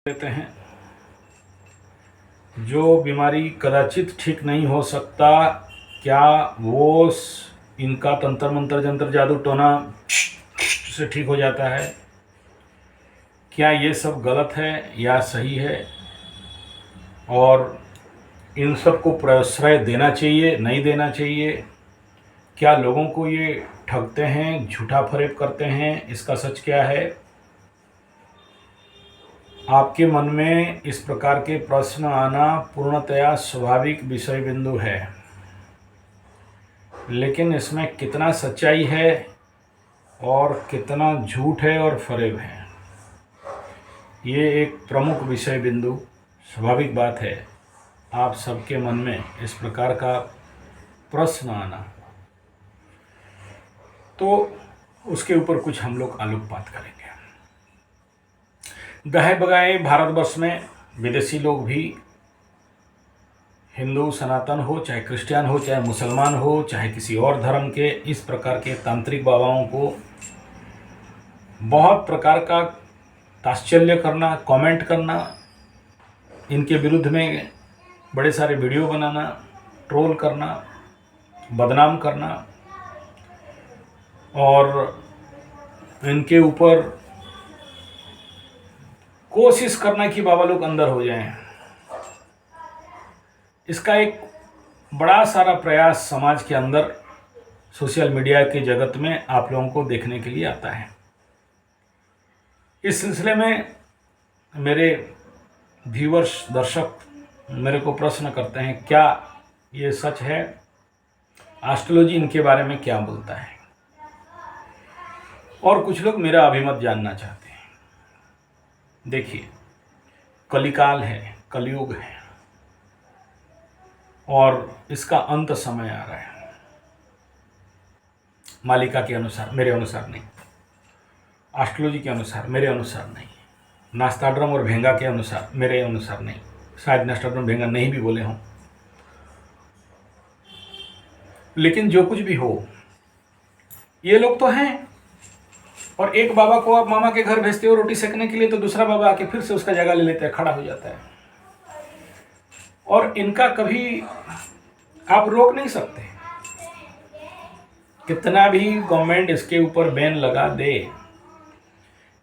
देते हैं। जो बीमारी कदाचित ठीक नहीं हो सकता, क्या वो इनका तंत्र मंत्र जंत्र जादू टोना से ठीक हो जाता है? क्या ये सब गलत है या सही है? और इन सब को प्रश्रय देना चाहिए, नहीं देना चाहिए? क्या लोगों को ये ठगते हैं, झूठा फरेब करते हैं? इसका सच क्या है? आपके मन में इस प्रकार के प्रश्न आना पूर्णतया स्वाभाविक विषय बिंदु है, लेकिन इसमें कितना सच्चाई है और कितना झूठ है और फरेब है, ये एक प्रमुख विषय बिंदु, स्वाभाविक बात है आप सबके मन में इस प्रकार का प्रश्न आना। तो उसके ऊपर कुछ हम लोग आलोकपात करेंगे। गहे बगाए भारतवर्ष में विदेशी लोग भी, हिंदू सनातन हो, चाहे क्रिश्चियन हो, चाहे मुसलमान हो, चाहे किसी और धर्म के, इस प्रकार के तांत्रिक बाबाओं को बहुत प्रकार का तात्सल्य करना, कमेंट करना, इनके विरुद्ध में बड़े सारे वीडियो बनाना, ट्रोल करना, बदनाम करना और इनके ऊपर कोशिश करना कि बाबा लोग अंदर हो जाएं। इसका एक बड़ा सारा प्रयास समाज के अंदर, सोशल मीडिया के जगत में आप लोगों को देखने के लिए आता है। इस सिलसिले में मेरे व्यूअर्स, दर्शक मेरे को प्रश्न करते हैं, क्या ये सच है? एस्ट्रोलॉजी इनके बारे में क्या बोलता है? और कुछ लोग मेरा अभिमत जानना चाहते हैं। देखिए, कलिकाल है, कलयुग है और इसका अंत समय आ रहा है। मालिका के अनुसार, मेरे अनुसार नहीं, एस्ट्रोलॉजी के अनुसार, मेरे अनुसार नहीं, नास्ताड्रम और भेंगा के अनुसार, मेरे अनुसार नहीं, शायद नास्ताड्रम भेंगा नहीं भी बोले हों, लेकिन जो कुछ भी हो, ये लोग तो हैं। और एक बाबा को आप मामा के घर भेजते हो रोटी सेकने के लिए, तो दूसरा बाबा आके फिर से उसका जगह ले लेता है, खड़ा हो जाता है। और इनका कभी आप रोक नहीं सकते, कितना भी गवर्नमेंट इसके ऊपर बैन लगा दे,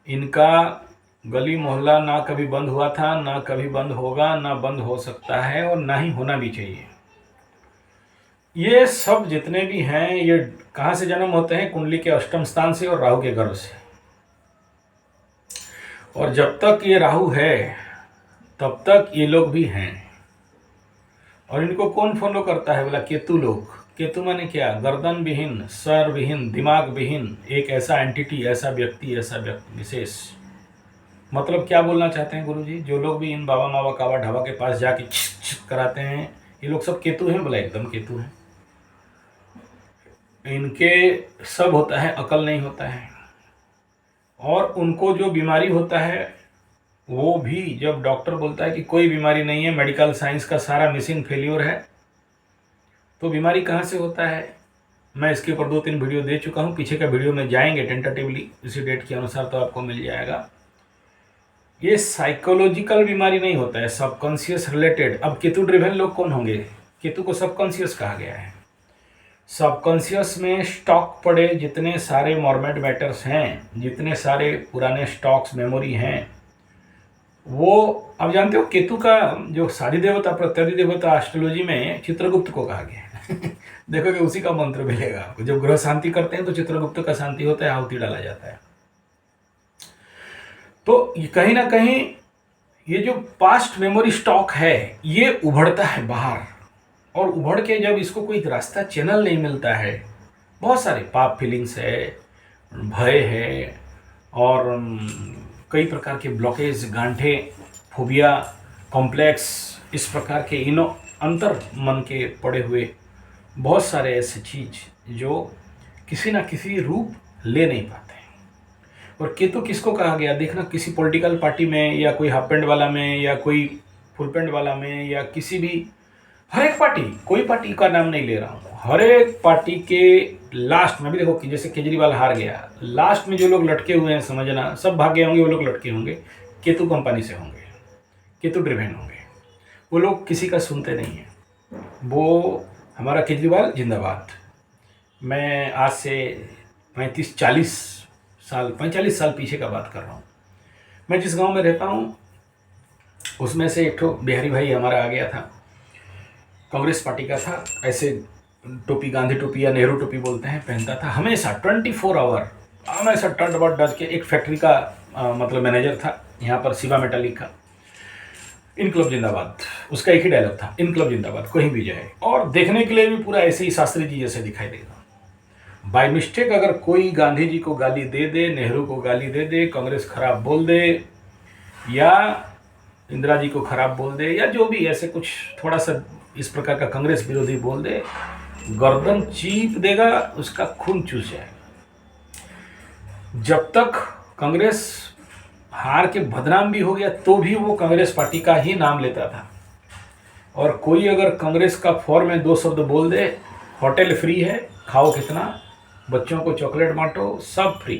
इनका गली मोहल्ला ना कभी बंद हुआ था, ना कभी बंद होगा, ना बंद हो सकता है और ना ही होना भी चाहिए। ये सब जितने भी हैं, ये कहाँ से जन्म होते हैं? कुंडली के अष्टम स्थान से और राहु के गर्भ से। और जब तक ये राहु है तब तक ये लोग भी हैं। और इनको कौन फॉलो करता है? बोला केतु लोग। केतु माने क्या? गर्दन विहीन, सर विहीन, दिमाग विहीन एक ऐसा एंटिटी, ऐसा व्यक्ति, ऐसा विशेष। मतलब क्या बोलना चाहते हैं गुरुजी? जो लोग भी इन बाबा मावा कावा ढाबा के पास जाके कराते हैं, ये लोग सब केतु हैं? बोला एकदम केतु हैं। इनके सब होता है, अकल नहीं होता है। और उनको जो बीमारी होता है वो भी, जब डॉक्टर बोलता है कि कोई बीमारी नहीं है, मेडिकल साइंस का सारा मिशन फेल्योर है, तो बीमारी कहाँ से होता है? मैं इसके ऊपर 2-3 वीडियो दे चुका हूँ, पीछे का वीडियो में जाएंगे टेंटेटिवली इसी डेट के अनुसार, तो आपको मिल जाएगा। ये साइकोलॉजिकल बीमारी नहीं होता है, सबकॉन्शियस रिलेटेड। अब केतु ड्रिवन लोग कौन होंगे? केतु को सबकॉन्शियस कहा गया है। सबकॉन्शियस में स्टॉक पड़े जितने सारे मॉर्मेड मैटर्स हैं, जितने सारे पुराने स्टॉक्स मेमोरी हैं, वो अब जानते हो। केतु का जो सारी देवता, प्रत्यधि देवता एस्ट्रोलॉजी में चित्रगुप्त को कहा गया है। देखोगे उसी का मंत्र मिलेगा आपको। जब ग्रह शांति करते हैं तो चित्रगुप्त का शांति होता है, आहुति डाला जाता है। तो कहीं ना कहीं ये जो पास्ट मेमोरी स्टॉक है, ये उभरता है बाहर। और उभर के जब इसको कोई रास्ता, चैनल नहीं मिलता है, बहुत सारे पाप फीलिंग्स है, भय है और कई प्रकार के ब्लॉकेज, गांठे, फोबिया, कॉम्प्लेक्स, इस प्रकार के इनो अंतर मन के पड़े हुए बहुत सारे ऐसे चीज जो किसी ना किसी रूप ले नहीं पाते हैं। और केतु किसको कहा गया? देखना, किसी पॉलिटिकल पार्टी में, या कोई हाफ पैंट वाला में, या कोई फुल पैंट वाला में, या किसी भी, हर एक पार्टी, कोई पार्टी का नाम नहीं ले रहा हूँ, हर एक पार्टी के लास्ट में भी देखो कि जैसे केजरीवाल हार गया, लास्ट में जो लोग लटके हुए हैं, समझना सब भाग गए होंगे, वो लोग लटके होंगे केतु कंपनी से होंगे। केतु ड्रिवेन होंगे, वो लोग किसी का सुनते नहीं हैं। वो हमारा केजरीवाल जिंदाबाद। मैं आज से 45 साल पीछे का बात कर रहा हूँ। मैं जिस गांव में रहता हूँ उसमें से एक ठो बिहारी भाई हमारा आ गया था, कांग्रेस पार्टी का था, ऐसे टोपी, गांधी टोपी या नेहरू टोपी बोलते हैं, पहनता था हमेशा 24 आवर, हमेशा टंट बट डज के। एक फैक्ट्री का मतलब मैनेजर था यहाँ पर, शिवा मेटालिक का। इनकलाब जिंदाबाद, उसका एक ही डायलॉग था, इनकलाब जिंदाबाद, कहीं भी जाए। और देखने के लिए भी पूरा ऐसे ही शास्त्री जी जैसे दिखाई देगा। बाय मिस्टेक अगर कोई गांधी जी को गाली दे दे, नेहरू को गाली दे दे, कांग्रेस खराब बोल दे, या इंदिरा जी को खराब बोल दे, या जो भी ऐसे कुछ थोड़ा सा इस प्रकार का कांग्रेस विरोधी बोल दे, गर्दन चीप देगा, उसका खून चूस जाएगा। जब तक कांग्रेस हार के बदनाम भी हो गया तो भी वो कांग्रेस पार्टी का ही नाम लेता था। और कोई अगर कांग्रेस का फॉर्म में 2 शब्द बोल दे, होटल फ्री है, खाओ कितना, बच्चों को चॉकलेट बांटो, सब फ्री,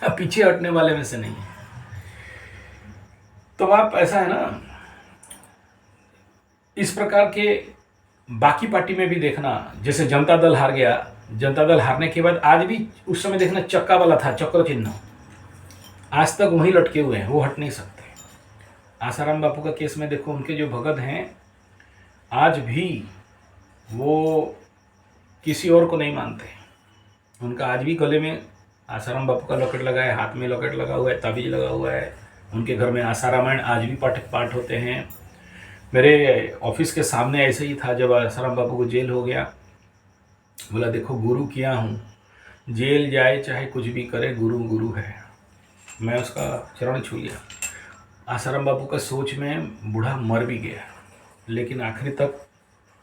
पीछे हटने वाले में से नहीं है। तो आप ऐसा है ना, इस प्रकार के बाकी पार्टी में भी देखना, जैसे जनता दल हार गया, जनता दल हारने के बाद आज भी उस समय देखना चक्का वाला था, चक्र चिन्ह, आज तक वहीं लटके हुए हैं, वो हट नहीं सकते। आसाराम बापू का केस में देखो, उनके जो भगत हैं आज भी वो किसी और को नहीं मानते। उनका आज भी गले में आसाराम बापू का लॉकेट लगा है, हाथ में लॉकेट लगा हुआ है, ताबीज लगा हुआ है। उनके घर में आशा रामायण आज भी पाठ होते हैं। मेरे ऑफिस के सामने ऐसे ही था, जब आसाराम बापू को जेल हो गया, बोला देखो गुरु किया हूँ, जेल जाए चाहे कुछ भी करे, गुरु गुरु है। मैं उसका चरण छू लिया। आसाराम बापू का सोच में बूढ़ा मर भी गया, लेकिन आखिरी तक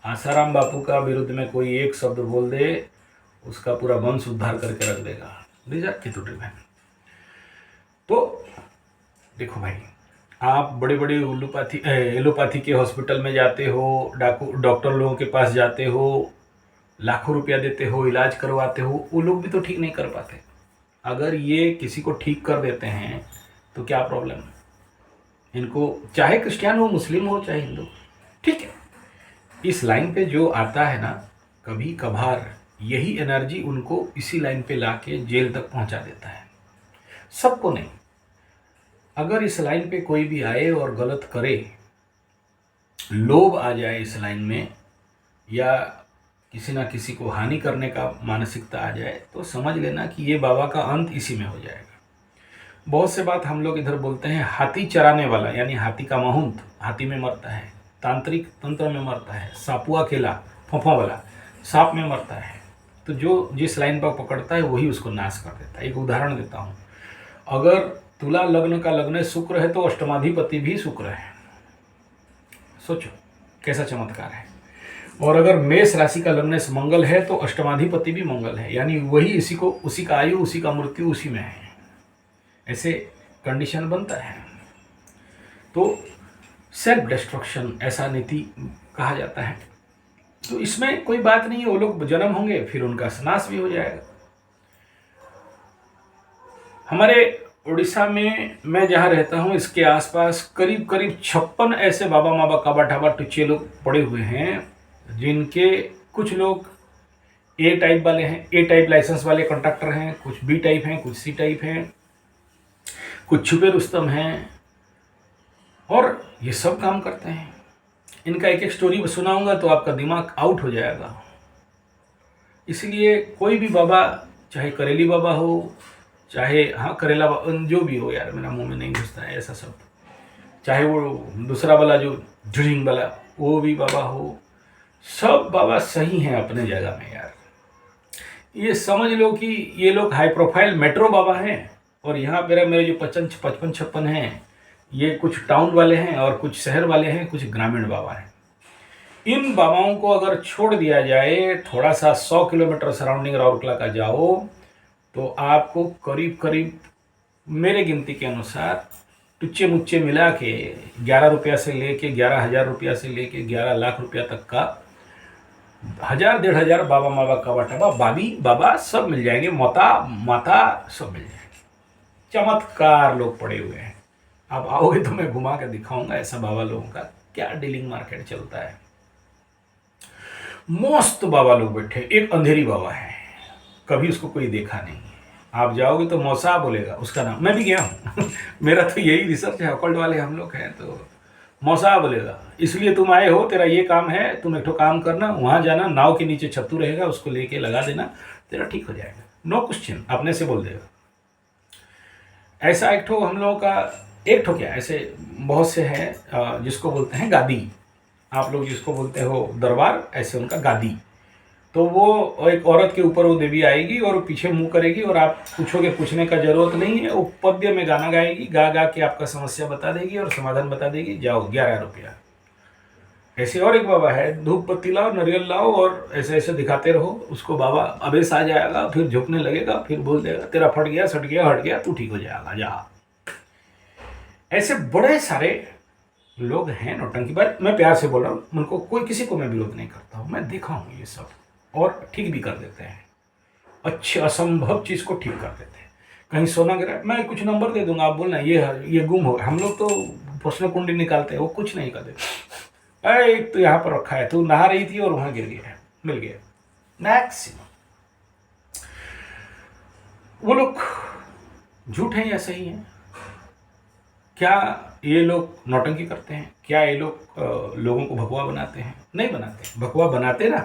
आसाराम बापू का विरुद्ध में कोई एक शब्द बोल दे, उसका पूरा वंश उद्धार करके रख देगा। These are Ketu driven. तो देखो भाई, आप बड़े बड़े एलोपैथी के हॉस्पिटल में जाते हो, डॉक्टर लोगों के पास जाते हो, लाखों रुपया देते हो, इलाज करवाते हो, वो लोग भी तो ठीक नहीं कर पाते। अगर ये किसी को ठीक कर देते हैं तो क्या प्रॉब्लम है इनको, चाहे क्रिश्चियन हो, मुस्लिम हो, चाहे हिंदू, ठीक है। इस लाइन पे जो आता है ना, कभी कभार यही एनर्जी उनको इसी लाइन पे लाके जेल तक पहुंचा देता है। सबको नहीं। अगर इस लाइन पे कोई भी आए और गलत करे, लोभ आ जाए इस लाइन में, या किसी ना किसी को हानि करने का मानसिकता आ जाए, तो समझ लेना कि ये बाबा का अंत इसी में हो जाएगा। बहुत से बात हम लोग इधर बोलते हैं, हाथी चराने वाला यानी हाथी का महंत हाथी में मरता है, तांत्रिक तंत्र में मरता है, सापुआ केला फोफा वाला सांप में मरता है। तो जो जिस लाइन पर पकड़ता है वही उसको नाश कर देता है। एक उदाहरण देता हूँ, अगर तुला लग्न का लग्न शुक्र है तो अष्टमाधिपति भी शुक्र है। सोचो कैसा चमत्कार है। और अगर मेष राशि का लग्न से मंगल है तो अष्टमाधिपति भी मंगल है, यानी वही उसी का आयु, उसी का मृत्यु उसी में है। ऐसे कंडीशन बनता है। तो सेल्फ डिस्ट्रक्शन ऐसा नीति कहा जाता है। तो इसमें कोई बात नहीं है, वो लोग जन्म होंगे फिर उनका नाश भी हो जाएगा। हमारे उड़ीसा में मैं जहाँ रहता हूँ, इसके आसपास करीब 56 ऐसे बाबा माबा काबा ठाबा टुच्चे लोग पड़े हुए हैं, जिनके कुछ लोग ए टाइप वाले हैं, ए टाइप लाइसेंस वाले कॉन्ट्रैक्टर हैं, कुछ बी टाइप हैं, कुछ सी टाइप हैं, कुछ छुपे रुस्तम हैं, और ये सब काम करते हैं। इनका एक एक स्टोरी सुनाऊंगा तो आपका दिमाग आउट हो जाएगा। इसलिए कोई भी बाबा, चाहे करेली बाबा हो, चाहे करेला बाबा, जो भी हो यार, मेरा मुंह में नहीं घुसता है ऐसा शब्द, चाहे वो दूसरा वाला जो ड्रिंग वाला वो भी बाबा हो, सब बाबा सही हैं अपने जगह में यार। ये समझ लो कि ये लोग हाई प्रोफाइल मेट्रो बाबा हैं, और यहाँ मेरे जो 55-56 हैं, ये कुछ टाउन वाले हैं और कुछ शहर वाले हैं, कुछ ग्रामीण बाबा हैं। इन बाबाओं को अगर छोड़ दिया जाए, थोड़ा सा 100 किलोमीटर सराउंडिंग राउरकेला का जाओ, तो आपको करीब करीब मेरे गिनती के अनुसार टुच्चे मुच्चे मिला के 11 रुपया से लेके 11,000 रुपया से लेके 11 लाख रुपया तक का 1,000-1,500 बाबा माबा काबा टाबा बाबी बाबा सब मिल जाएंगे, माता सब मिल जाएंगे। चमत्कार लोग पड़े हुए हैं। आप आओगे तो मैं घुमा के दिखाऊंगा ऐसा बाबा लोगों का क्या डीलिंग मार्केट चलता है। मस्त बाबा लोग बैठे, एक अंधेरी बाबा है, कभी उसको कोई देखा नहीं है। आप जाओगे तो मौसा बोलेगा उसका नाम, मैं भी गया हूँ मेरा तो यही रिसर्च है, अकल्ट वाले हम लोग हैं, तो मौसा बोलेगा इसलिए तुम आए हो, तेरा ये काम है, तुम एक ठो काम करना, वहां जाना, नाव के नीचे छत्तू रहेगा, उसको लेके लगा देना, तेरा ठीक हो जाएगा, नो क्वेश्चन, अपने से बोल देगा। ऐसा एक ठो हम लोगों का, एक ठो क्या, ऐसे बहुत से हैं जिसको बोलते हैं गादी, आप लोग जिसको बोलते हो दरबार, ऐसे उनका गादी। तो वो एक औरत के ऊपर वो देवी आएगी और पीछे मुंह करेगी और आप पूछोगे, पूछने का जरूरत नहीं है, वो पद्य में गाना गाएगी, गा गा के आपका समस्या बता देगी और समाधान बता देगी, जाओ 11 रुपया। ऐसे और एक बाबा है, धूप बत्ती लाओ, नारियल लाओ और ऐसे ऐसे दिखाते रहो उसको, बाबा अबेस आ जाएगा, फिर झुकने लगेगा, फिर बोल देगा तेरा फट गया, सट गया, हट गया, तू ठीक हो जाएगा, जा। ऐसे बड़े सारे लोग हैं नौटंकी, पर मैं प्यार से बोल रहा हूँ, उनको कोई, किसी को मैं विरोध नहीं करता हूँ, मैं देखा हूँ ये सब, और ठीक भी कर देते हैं, अच्छे असंभव चीज़ को ठीक कर देते हैं। कहीं सोना गिरा, मैं कुछ नंबर दे दूंगा, आप बोलना ये गुम हो, हम लोग तो प्रश्न कुंडी निकालते हैं, वो कुछ नहीं कर देते, अरे तो यहाँ पर रखा है, तू नहा रही थी और वहाँ गिर गया, मिल गया, मैक्सिमम। वो लोग झूठ हैं या सही हैं? क्या ये लोग नौटंकी करते हैं? क्या ये लोग लोगों को भगवा बनाते हैं? नहीं बनाते। भगवा बनाते ना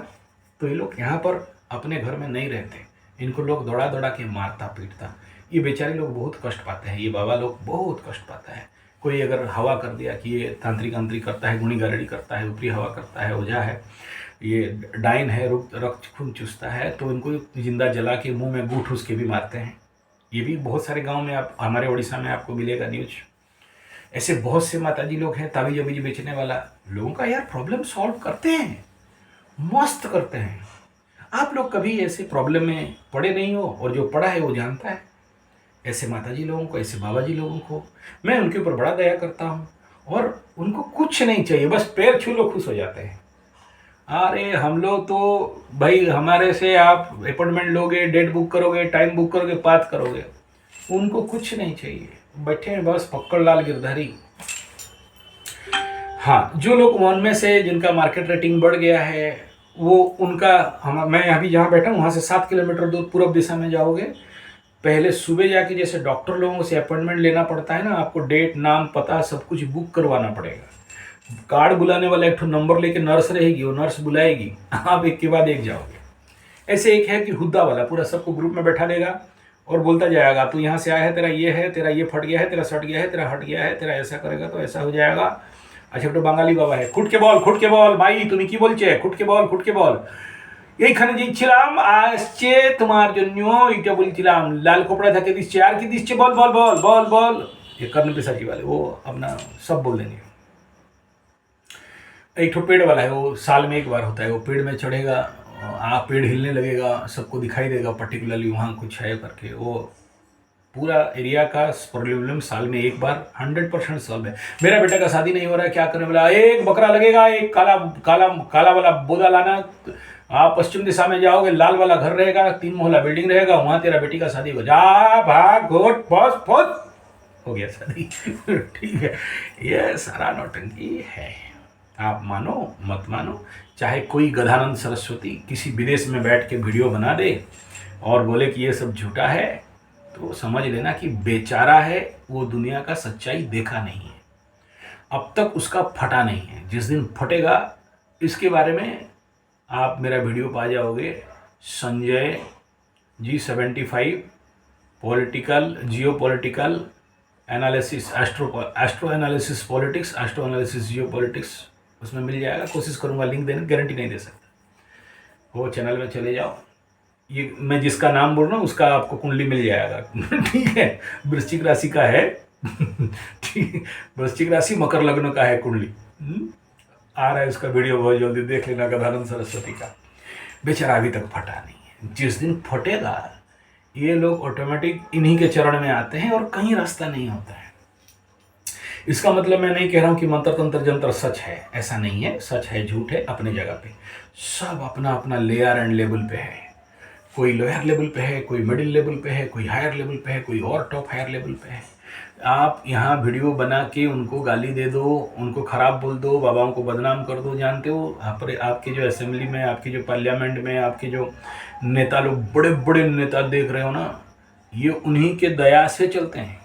तो ये लोग यहाँ पर अपने घर में नहीं रहते, इनको लोग दौड़ा दौड़ा के मारता पीटता, ये बेचारे लोग बहुत कष्ट पाते हैं, ये बाबा लोग बहुत कष्ट पाता है। कोई अगर हवा कर दिया कि ये तांत्रिक आंत्रिक करता है, गुणी गारड़ी करता है, ऊपरी हवा करता है, ओझा है, ये डाइन है, रक्त खून चूसता है, तो इनको जिंदा जला के मुंह में गूठ ठूस के भी मारते हैं। ये भी बहुत सारे गाँव में, आप हमारे उड़ीसा में आपको मिलेगा न्यूज। ऐसे बहुत से माताजी लोग हैं, ताबीज अबीज बेचने वाला, लोगों का यार प्रॉब्लम सॉल्व करते हैं, मस्त करते हैं। आप लोग कभी ऐसे प्रॉब्लम में पड़े नहीं हो, और जो पड़ा है वो जानता है। ऐसे माताजी लोगों को, ऐसे बाबा जी लोगों को मैं उनके ऊपर बड़ा दया करता हूँ, और उनको कुछ नहीं चाहिए, बस पैर छू लो खुश हो जाते हैं। अरे हम लोग तो भाई, हमारे से आप अपॉइंटमेंट लोगे, डेट बुक करोगे, टाइम बुक करोगे, बात करोगे, उनको कुछ नहीं चाहिए, बैठे हैं बस पक्कड़ लाल गिरधारी। हाँ, जो लोग वन में से जिनका मार्केट रेटिंग बढ़ गया है, वो उनका, मैं अभी जहाँ बैठा हूँ वहाँ से 7 किलोमीटर दूर पूर्व दिशा में जाओगे, पहले सुबह जाके जैसे डॉक्टर लोगों से अपॉइंटमेंट लेना पड़ता है ना, आपको डेट, नाम, पता सब कुछ बुक करवाना पड़ेगा। कार्ड बुलाने वाला एक नंबर लेके नर्स रहेगी, वो नर्स बुलाएगी, आप एक के बाद एक जाओगे। ऐसे एक है कि हुद्दा वाला पूरा सबको ग्रुप में बैठा लेगा और बोलता जाएगा, तू यहाँ से आया है, तेरा ये है, तेरा ये फट गया है, तेरा सट गया है, तेरा हट गया है, तेरा ऐसा करेगा तो ऐसा हो जाएगा। अच्छा, तो बांगाली बाबा है, खुटके बल भाई, তুমি কি বলছে, খুটকে বল এইখানে যাচ্ছিলাম আসছে তোমার জন্য, এটা বলছিলাম লাল कपड़ा ঢাকে দিচ্ছে, আর কি দিচ্ছে, বল বল বল বল বल। ये कर्ण पिशाची वाले वो अपना सब बोल देंगे। एक ठो पेड़ वाला है, वो साल में एक बार होता है, वो पेड़ में चढ़ेगा, आप पेड़ हिलने लगेगा, सबको दिखाई देगा पर्टिकुलरली वहाँ कुछ है करके, वो पूरा एरिया का प्रॉब्लम साल में एक बार 100% सॉल्व है। मेरा बेटा का शादी नहीं हो रहा है, क्या करने वाला, एक बकरा लगेगा, एक काला काला काला वाला बोदा लाना, आप पश्चिम दिशा में जाओगे, लाल वाला घर रहेगा, 3 मोहल्ला बिल्डिंग रहेगा, वहाँ तेरा बेटी का शादी हो, जा भाग घोट फौज फौज, हो गया शादी ठीक है। ये सारा नौटंकी है, आप मानो मत मानो। चाहे कोई गधानंद सरस्वती किसी विदेश में बैठ के वीडियो बना दे और बोले कि ये सब झूठा है, तो समझ लेना कि बेचारा है, वो दुनिया का सच्चाई देखा नहीं है, अब तक उसका फटा नहीं है। जिस दिन फटेगा इसके बारे में आप मेरा वीडियो पा जाओगे, संजय जी 75 पॉलिटिकल जियो political analysis, astro analysis politics, astro analysis जियो पॉलिटिक्स, उसमें मिल जाएगा। कोशिश करूँगा लिंक देने, गारंटी नहीं दे सकता, वो चैनल में चले जाओ। ये मैं जिसका नाम बोल रहा हूँ उसका आपको कुंडली मिल जाएगा ठीक है, वृश्चिक राशि का है ठीक, वृश्चिक राशि मकर लग्न का है कुंडली, आ रहा है उसका वीडियो, बहुत जल्दी देख लेना, गधानंद सरस्वती का। बेचारा अभी तक फटा नहीं है, जिस दिन फटेगा ये लोग ऑटोमेटिक इन्हीं के चरण में आते हैं और कहीं रास्ता नहीं होता है। इसका मतलब मैं नहीं कह रहा हूँ कि मंत्र तंत्र जंत्र सच है, ऐसा नहीं है, सच है झूठ है अपने जगह पे, सब अपना अपना लेयर एंड लेवल पे है। कोई लोअर लेवल पे है, कोई मिडिल लेवल पे है, कोई हायर लेवल पे है, कोई और टॉप हायर लेवल पे है। आप यहाँ वीडियो बना के उनको गाली दे दो, उनको खराब बोल दो, बाबाओं को बदनाम कर दो। जानते हो आपके जो असेंबली में, आपके जो पार्लियामेंट में, आपके जो नेता लोग, बड़े बड़े नेता देख रहे हो ना, ये उन्हीं के दया से चलते हैं।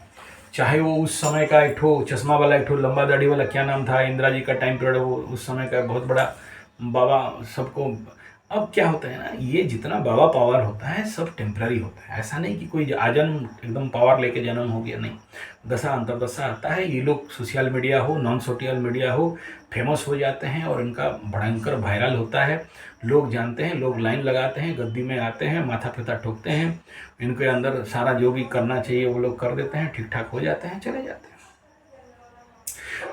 चाहे वो उस समय का एक ठो चश्मा वाला, एक ठो लंबा दाढ़ी वाला, क्या नाम था, इंदिरा जी का टाइम पीरियड, वो उस समय का बहुत बड़ा बाबा सबको। अब क्या होता है ना, ये जितना बाबा पावर होता है सब टेम्पररी होता है। ऐसा नहीं कि कोई आजन्म एकदम पावर लेके जन्म हो गया, नहीं। दशा अंतरदशा आता है। ये लोग सोशल मीडिया हो, नॉन सोशल मीडिया हो, फेमस हो जाते हैं और इनका भयंकर वायरल होता है। लोग जानते हैं, लोग लाइन लगाते हैं, गद्दी में आते हैं, माथा पिता ठोकते हैं, इनके अंदर सारा जो भी करना चाहिए वो लोग कर देते हैं, ठीक ठाक हो जाते हैं, चले जाते हैं।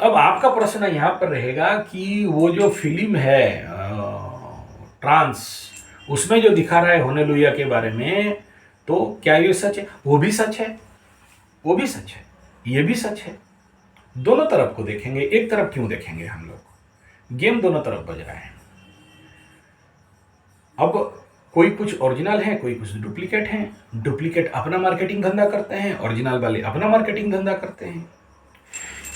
अब आपका प्रश्न यहाँ पर रहेगा कि वो जो फिल्म है ट्रांस, उसमें जो दिखा रहा है होनेलुया के बारे में, तो क्या ये सच है? वो भी सच है, वो भी सच है, ये भी सच है। दोनों तरफ को देखेंगे, एक तरफ क्यों देखेंगे हम लोग? गेम दोनों तरफ बज रहा है। अब कोई कुछ ओरिजिनल है, कोई कुछ डुप्लीकेट है। डुप्लीकेट अपना मार्केटिंग धंधा करते हैं, ओरिजिनल वाले अपना मार्केटिंग धंधा करते हैं।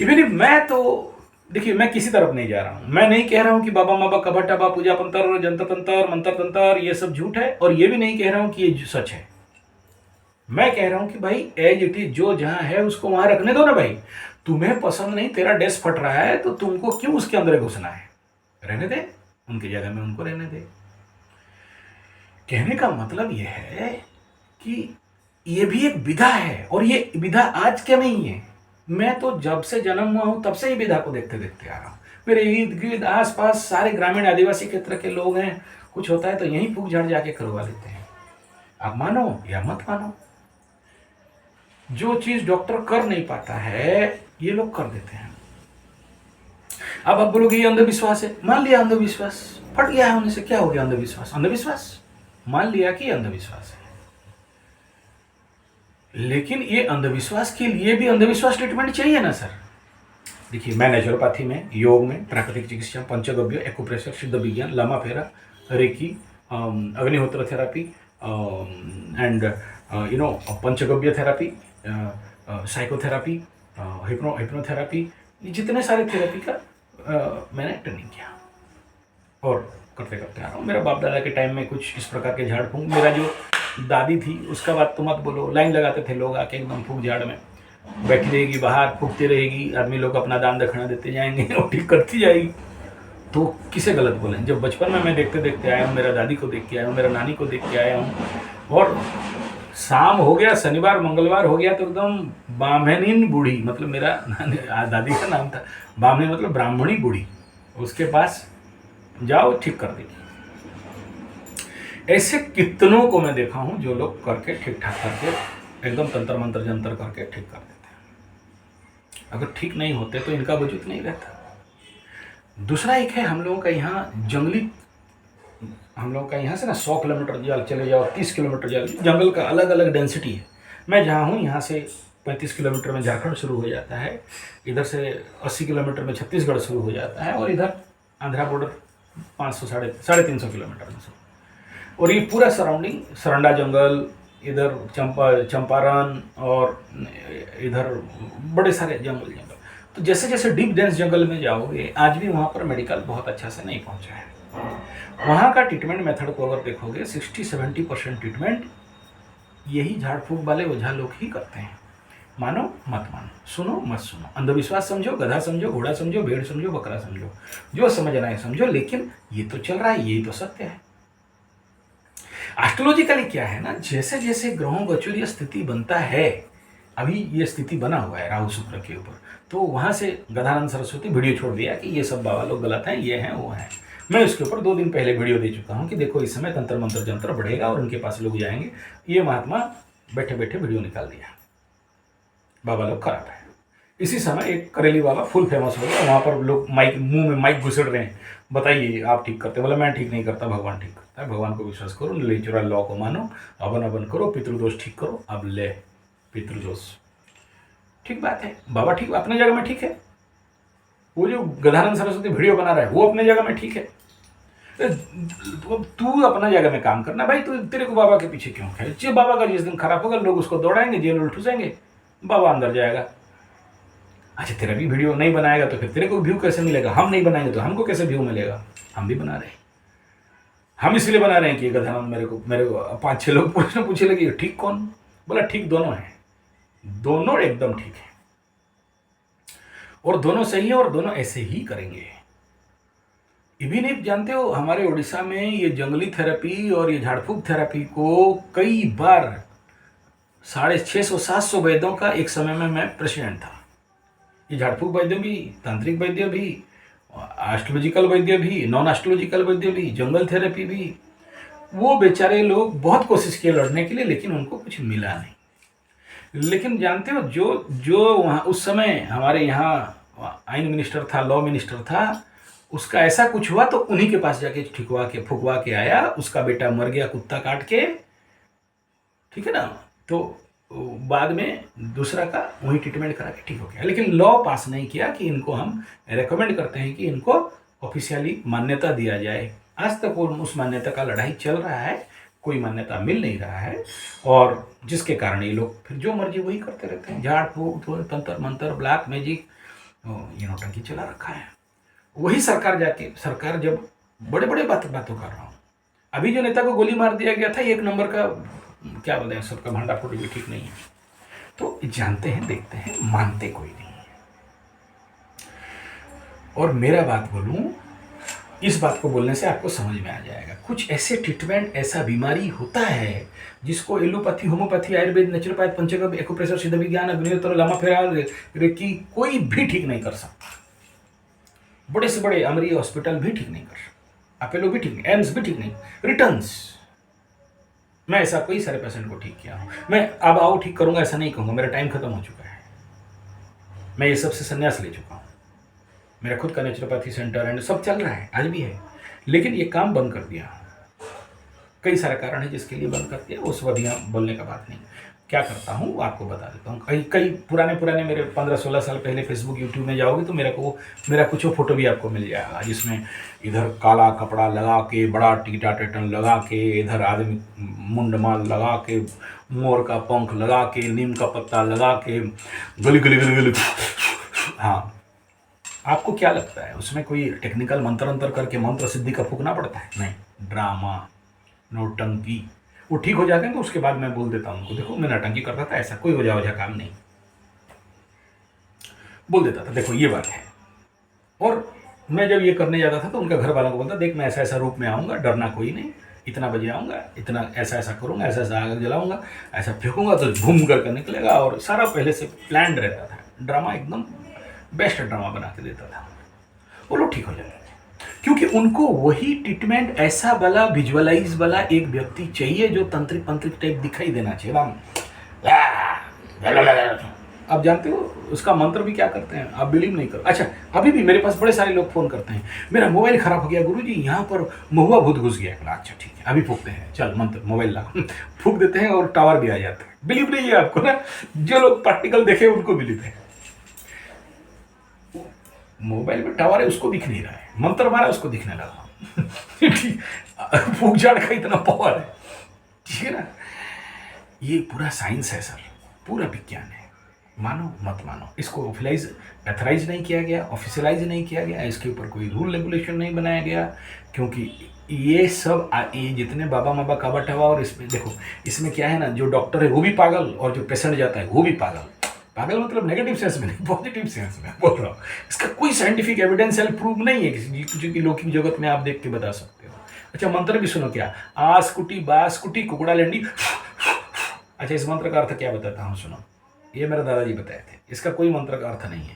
इवन मैं तो देखिए, मैं किसी तरफ नहीं जा रहा हूं। मैं नहीं कह रहा हूं कि बाबा माबा कबट्टा बा पूजा पंतर जनता तंत्र मंत्र तंत्र ये सब झूठ है, और ये भी नहीं कह रहा हूं कि ये सच है। मैं कह रहा हूं कि भाई एज इट इज, जो जहां है उसको वहां रखने दो ना भाई। तुम्हें पसंद नहीं, तेरा ड्रेस फट रहा है, तो तुमको क्यों उसके अंदर घुसना है? रहने दे, उनकी जगह में उनको रहने दे। कहने का मतलब यह है कि ये भी एक विधा है, और ये विधा आज के नहीं है। मैं तो जब से जन्म हुआ हूं तब से ही विधा को देखते देखते आ रहा हूं। मेरे इर्द गिर्द आस पास सारे ग्रामीण आदिवासी क्षेत्र के लोग हैं, कुछ होता है तो यहीं फूक झाड़ जाके करवा लेते हैं। आप मानो या मत मानो, जो चीज डॉक्टर कर नहीं पाता है ये लोग कर देते हैं। अब आप बोलोगे ये अंधविश्वास है। मान लिया अंधविश्वास, फट गया है होने से, क्या हो गया? अंधविश्वास, अंधविश्वास मान लिया कि अंधविश्वास है। लेकिन ये अंधविश्वास के लिए भी अंधविश्वास ट्रीटमेंट चाहिए ना सर। देखिए, मैं नेचुरोपैथी में, योग में, प्राकृतिक चिकित्सा, पंचगव्य, एक्यूप्रेशर, सिद्ध विज्ञान, लामा फेरा, रेकी, अग्निहोत्र therapy and panchagavya therapy, psychotherapy, hypnotherapy, जितने सारे थेरेपी का मैंने ट्रेनिंग किया और करते करते आ रहा हूँ। मेरा बाप दादा के टाइम में कुछ इस प्रकार के झाड़ फूंक, मेरा जो दादी थी उसका बात तो मत बोलो। लाइन लगाते थे लोग आके एकदम फूक झाड़ में, बैठी रहेगी बाहर, फूकती रहेगी, आदमी लोग अपना दान दक्षिणा देते जाएंगे और ठीक करती जाएगी। तो किसे गलत बोलें? जब बचपन में मैं देखते देखते आया हूँ, मेरा दादी को देख के आया हूँ, मेरा नानी को देख के आया हूँ, और शाम हो गया, शनिवार मंगलवार हो गया तो एकदम बामनीन बूढ़ी, मतलब मेरा दादी का नाम था बामनी, मतलब ब्राह्मणी बूढ़ी, उसके पास जाओ ठीक कर देगी। ऐसे कितनों को मैं देखा हूं जो लोग करके ठीक ठाक करके एकदम तंत्र मंत्र जंतर करके ठीक कर देते हैं। अगर ठीक नहीं होते तो इनका वजूद नहीं रहता। दूसरा एक है, हम लोगों का यहाँ जंगली, हम लोगों का यहाँ से ना 100 किलोमीटर चले जाओ, 30 किलोमीटर जंगल का अलग अलग डेंसिटी है। मैं जहाँ हूँ यहाँ से 35 किलोमीटर में झारखंड शुरू हो जाता है, इधर से 80 किलोमीटर में छत्तीसगढ़ शुरू हो जाता है, और इधर आंध्रा बॉर्डर 500 साढ़े 300 किलोमीटर में शुरू। और ये पूरा सराउंडिंग सरंडा जंगल, इधर चंपारण, और इधर बड़े सारे जंगल। तो जैसे जैसे डीप डेंस जंगल में जाओगे, आज भी वहाँ पर मेडिकल बहुत अच्छा से नहीं पहुँचा है। वहाँ का ट्रीटमेंट मेथड को अगर देखोगे, 60-70% ट्रीटमेंट यही झाड़ फूक वाले ओझा लोग ही करते हैं। मानो मत मानो, सुनो मत सुनो, अंधविश्वास समझो, गधा समझो, घोड़ा समझो, भेड़ समझो, बकरा समझो, जो समझना है समझो, लेकिन ये तो चल रहा है, यही तो सत्य है। एस्ट्रोलॉजिकली क्या है ना, जैसे जैसे ग्रहों गोचरीय स्थिति बनता है, अभी ये स्थिति बना हुआ है राहु शुक्र के ऊपर, तो वहाँ से गदानंद सरस्वती वीडियो छोड़ दिया कि ये सब बाबा लोग गलत हैं, ये हैं वो हैं। मैं उसके ऊपर 2 दिन पहले वीडियो दे चुका हूँ कि देखो इस समय तंत्र मंत्र जंत्र बढ़ेगा और उनके पास लोग जाएंगे। ये महात्मा बैठे बैठे वीडियो निकाल दिया, बाबा लोग खराब है। इसी समय एक करेली बाबा फुल फेमस हो गया, वहाँ पर लोग माइक, मुंह में माइक घुसड़ रहे हैं, बताइए आप ठीक करते? बोला मैं ठीक नहीं करता, भगवान ठीक करता है। भगवान को विश्वास करो, नेचुरल लॉ को मानो, अवन अवन करो, पितृदोष ठीक करो। अब ले पितृदोष, ठीक बात है, बाबा ठीक अपने जगह में ठीक है। वो जो गदानंद सरस्वती वीडियो बना रहा है वो अपने जगह में ठीक है। तू अपना जगह में काम करना भाई, तू तेरे को बाबा के पीछे क्यों है? बाबा का जिस दिन खराब होगा लोग उसको दौड़ाएंगे, जेल उल ठूसेंगे, बाबा अंदर जाएगा। अच्छा तेरा भी वीडियो नहीं बनाएगा तो फिर तेरे को व्यू कैसे मिलेगा, हम नहीं बनाएंगे तो हमको कैसे व्यू मिलेगा, हम भी बना रहे हैं। हम इसलिए बना रहे हैं कि गधानंद मेरे को 5-6 लोग प्रश्न पूछे लगे ठीक कौन, बोला ठीक दोनों हैं, दोनों एकदम ठीक है और दोनों सही है और दोनों ऐसे ही करेंगे। इवन आप जानते हो हमारे उड़ीसा में ये जंगली थेरेपी और ये झाड़ फूक थेरेपी को कई बार 650-700 वैद्यों का एक समय में मैं प्रेसिडेंट था। ये झाड़ फूक वैद्य भी, तांत्रिक वैद्य भी, एस्ट्रोलॉजिकल वैद्य भी, नॉन एस्ट्रोलॉजिकल वैद्य भी, जंगल थेरेपी भी, वो बेचारे लोग बहुत कोशिश किए लड़ने के लिए लेकिन उनको कुछ मिला नहीं। लेकिन जानते हो जो जो वहाँ उस समय हमारे यहाँ आइन मिनिस्टर था, लॉ मिनिस्टर था, उसका ऐसा कुछ हुआ तो उन्हीं के पास जाके ठिकवा के फुकवा के आया, उसका बेटा मर गया कुत्ता काट के, ठीक है ना, तो बाद में दूसरा का वही ट्रीटमेंट करा के ठीक हो गया। लेकिन लॉ पास नहीं किया कि इनको हम रेकमेंड करते हैं कि इनको ऑफिशियली मान्यता दिया जाए। आज तक वो उस मान्यता का लड़ाई चल रहा है, कोई मान्यता मिल नहीं रहा है और जिसके कारण ये लोग फिर जो मर्जी वही करते रहते हैं, झाड़ फूक तंत्र मंत्र ब्लैक मैजिक ये नौटंकी चला रखा है। वही सरकार जब बड़े बड़े बातों कर रहा हूँ, अभी जो नेता को गोली मार दिया गया था, एक नंबर का क्या बोलते हैं, सबका भांडा फोड़ी भी ठीक नहीं है। तो जानते हैं, देखते हैं, मानते कोई नहीं है। और मेरा बात बोलूं, इस बात को बोलने से आपको समझ में आ जाएगा, कुछ ऐसे ट्रीटमेंट, ऐसा बीमारी होता है जिसको एलोपैथी, होम्योपैथी, आयुर्वेद, नेचुरोपैथ, पंचगव्य, एक्यूप्रेशर, सिद्ध विज्ञान, अग्निहोत्र, लामा फेरा, रेकी कोई भी ठीक नहीं कर सकता। बड़े से बड़े अमरी हॉस्पिटल भी ठीक नहीं कर सकता, अपोलो भी ठीक नहीं, एम्स भी ठीक नहीं, रिटर्न्स। मैं ऐसा कई सारे पेशेंट को ठीक किया हूँ। मैं अब आओ ठीक करूंगा ऐसा नहीं कहूँगा, मेरा टाइम खत्म हो चुका है, मैं ये सबसे संन्यास ले चुका हूँ। मेरा खुद का नेचुरोपैथी सेंटर एंड सब चल रहा है, आज भी है, लेकिन ये काम बंद कर दिया। कई सारे कारण है जिसके लिए बंद कर दिया, उस वक्त यहाँ बोलने का बात नहीं। क्या करता हूँ वो आपको बता देता हूँ। कई पुराने मेरे 15-16 साल पहले फेसबुक यूट्यूब में जाओगे तो मेरा कुछ फोटो भी आपको मिल जाएगा, जिसमें इधर काला कपड़ा लगा के, बड़ा टीटा टेटन लगा के, इधर आदमी मुंडमाल लगा के, मोर का पंख लगा के, नीम का पत्ता लगा के, गली गली गली गली। हाँ, आपको क्या लगता है उसमें कोई टेक्निकल मंत्र अंतर करके मंत्र सिद्धि का फूकना पड़ता है? नहीं, ड्रामा, नौटंकी। वो ठीक हो जाते हैं तो उसके बाद मैं बोल देता हूँ उनको, देखो मैं नौटंकी करता था, ऐसा कोई वजह काम नहीं, बोल देता था, देखो ये बात है। और मैं जब ये करने जाता था तो उनका घर वालों को बोलता, देख मैं ऐसा रूप में आऊँगा, डरना कोई नहीं, इतना बजे आऊँगा, इतना ऐसा करूँगा, ऐसा आग जलाऊँगा, ऐसा फेंकूँगा तो घूम करके निकलेगा, और सारा पहले से प्लान्ड रहता था। ड्रामा एकदम बेस्ट ड्रामा बना के देता था, वो लोग ठीक हो जाते थे। क्योंकि उनको वही ट्रीटमेंट, ऐसा वाला विजुअलाइज वाला एक व्यक्ति चाहिए जो तंत्रिक टाइप दिखाई देना चाहिए। आप जानते हो उसका मंत्र भी क्या करते हैं, आप बिलीव नहीं करो। अच्छा, अभी भी मेरे पास बड़े सारे लोग फोन करते हैं, मेरा मोबाइल खराब हो गया गुरुजी, यहाँ पर महुआ भूत घुस गया। अच्छा ठीक है, अभी फूकते हैं, चल मंत्र मोबाइल ला, फूक देते हैं और टावर भी आ जाता है। बिलीव नहीं है आपको ना, जो लोग प्रैक्टिकल देखे उनको बिलीव है। मोबाइल में टावर है उसको दिख नहीं रहा है, मंत्र मारा उसको दिखने लगा। फूक झाड़ का इतना पावर है, ठीक है ना। ये पूरा साइंस है सर, पूरा विज्ञान है, मानो मत मानो। इसको एथराइज नहीं किया गया, ऑफिशियलाइज नहीं किया गया, इसके ऊपर कोई रूल रेगुलेशन नहीं बनाया गया, क्योंकि ये सब ये जितने बाबा माबा काबा टावा, और इसमें देखो, इसमें क्या है ना, जो डॉक्टर है वो भी पागल और जो पेशेंट जाता है वो भी पागल। पागल मतलब नेगेटिव सेंस में नहीं, पॉजिटिव सेंस में बोल रहा हूँ। इसका कोई साइंटिफिक एविडेंशियल प्रूफ नहीं है किसी की लौकिक जगत में आप देख के बता सकते हो। अच्छा, मंत्र भी सुनो, क्या आसकुटी बासकुटी कुकड़ा लेंडी। अच्छा, इस मंत्र का अर्थ क्या बताता हूँ, सुनो। ये मेरे दादाजी बताए थे, इसका कोई मंत्र का अर्थ नहीं है,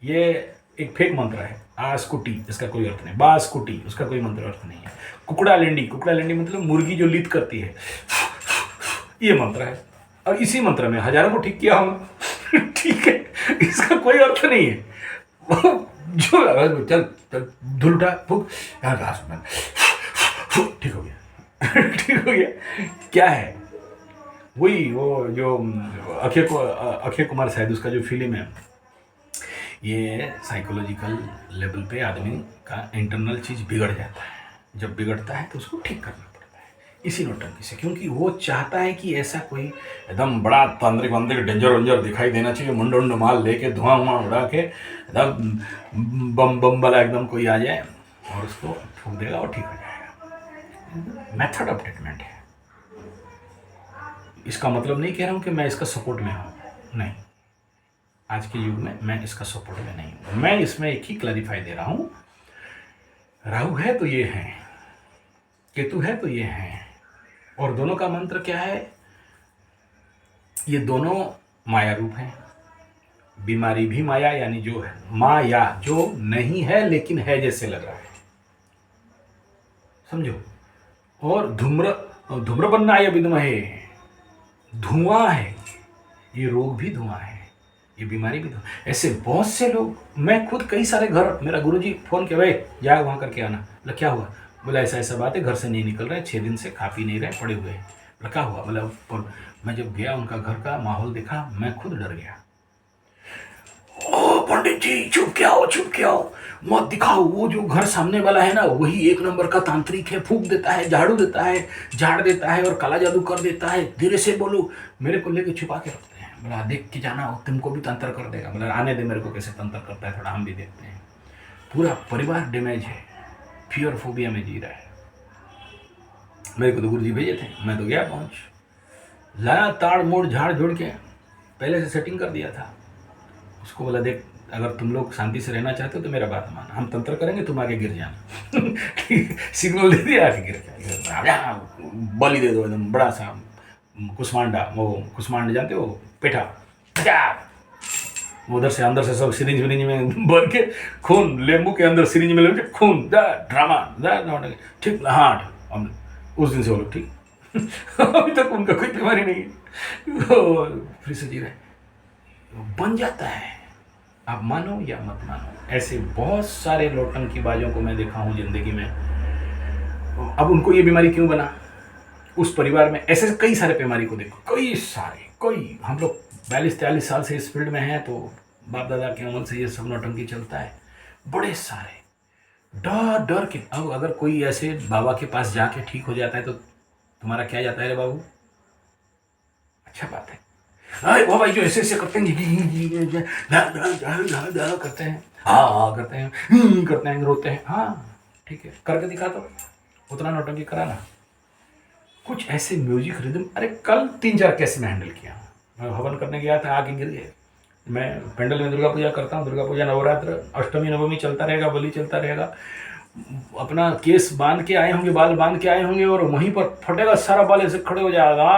ये एक फेक मंत्र है। आसकुटी, इसका कोई अर्थ नहीं। बासकुटी, उसका कोई मंत्र अर्थ नहीं है। कुकड़ा लेंडी मतलब मुर्गी जो लीद करती है, ये मंत्र है, और इसी मंत्र में हजारों को ठीक किया हूँ। ठीक है, इसका कोई अर्थ नहीं है। जो चल चल धुलटा फूक, ठीक हो गया। ठीक हो गया, क्या है वही, वो जो अक्षय कुमार शायद उसका जो फिल्म है, ये साइकोलॉजिकल लेवल पे आदमी का इंटरनल चीज़ बिगड़ जाता है, जब बिगड़ता है तो उसको ठीक करना पड़ता है। इसी नौटंकी से, क्योंकि वो चाहता है कि ऐसा कोई एकदम बड़ा तांत्रिक वांत्रिक डेंजर वेंजर दिखाई देना चाहिए, मुंड उंड माल लेके धुआं वुआं उड़ा के एकदम बम बम वाला एकदम कोई आ जाए और उसको फूक देगा और ठीक हो जाएगा। मेथड ऑफ ट्रीटमेंट है। इसका मतलब नहीं कह रहा हूँ कि मैं इसका सपोर्ट में हूँ, नहीं, आज के युग में मैं इसका सपोर्ट में नहीं हूँ। मैं इसमें एक ही क्लैरिफाई दे रहा हूँ, राहु है तो ये है, केतु है तो ये है, और दोनों का मंत्र क्या है? ये दोनों माया रूप हैं। बीमारी भी माया, यानी जो है माया, जो नहीं है लेकिन है जैसे लग रहा है, समझो। और धूम्रपन्नाय विद्महे, धुआं है, ये रोग भी धुआं है, ये बीमारी भी धुआं। ऐसे बहुत से लोग, मैं खुद कई सारे घर, मेरा गुरुजी फोन किया, भाई जा वहाँ करके आना। बोला क्या हुआ? बोला ऐसा ऐसा बात है, घर से नहीं निकल रहे, 6 दिन से खा पी नहीं रहे, पड़े हुए हैं। बोला क्या हुआ? बोला मैं जब गया उनका घर का माहौल देखा, मैं खुद डर गया। ओ पंडित जी चुप क्या हो, मत दिखाओ। वो जो घर सामने वाला है ना, वही एक नंबर का तांत्रिक है, फूंक देता है, झाड़ू देता है, झाड़ देता है और काला जादू कर देता है। धीरे से बोलो। मेरे को लेके छुपा के रखते हैं। बोला देख के जाना, तुमको भी तंत्र कर देगा। बोला आने दे मेरे को, कैसे तंत्र करता है, थोड़ा हम भी देखते हैं। पूरा परिवार डैमेज है, फियर फोबिया में जी रहा है। मेरे को तो गुरुजी भेजे थे, मैं तो गया, पहुंच लाया, ताड़ मोड़ झाड़ झोड़ के पहले से सेटिंग कर दिया था। उसको बोला देख, अगर तुम लोग शांति से रहना चाहते हो तो मेरा बात मान, हम तंत्र करेंगे, तुम आगे गिर जाना। सिग्नल दे दिया, आगे गिर जाए, बलि दे दो एकदम बड़ा सा कुष्मांडा। वो कुष्मांड जानते हो, पेठा, उधर से अंदर से सब सिरिंज विरिंज में भर के खून, लेम्बू के अंदर सिरिंज में लेके खून, ड्रामा ठीक। हाँ, उस दिन से वो लोग ठीक। अभी तक उनका कोई बीमारी नहीं है, फिर से जी रहे, बन जाता है। आप मानो या मत मानो, ऐसे बहुत सारे नौटंकीबाजों को मैं देखा हूँ जिंदगी में। अब उनको ये बीमारी क्यों बना? उस परिवार में ऐसे कई सारे बीमारी को देखो, कई हम लोग 42-43 साल से इस फील्ड में हैं, तो बाप दादा के अमल से ये सब नौटंकी चलता है। बड़े सारे डर डर के, अब अगर कोई ऐसे बाबा के पास जाके ठीक हो जाता है तो तुम्हारा क्या जाता है रे बाबू? अच्छा बात है। अरे वो भाई जो ऐसे ऐसे करते हैं, करते हैं, हाँ करते हैं, रोते हैं, हाँ ठीक है, करके दिखा दो, उतना नौटंकी कराना। कुछ ऐसे म्यूजिक रिदम, अरे कल 3-4 केस में हैंडल किया। मैं हवन करने गया था, आके गिर गए। मैं पेंडल में दुर्गा पूजा करता हूँ, दुर्गा पूजा नवरात्र, अष्टमी नवमी चलता रहेगा, बलि चलता रहेगा। अपना केस बांध के आए होंगे, बाल बांध के आए होंगे, और वहीं पर फटेगा सारा बाल, ऐसे खड़े हो जाएगा।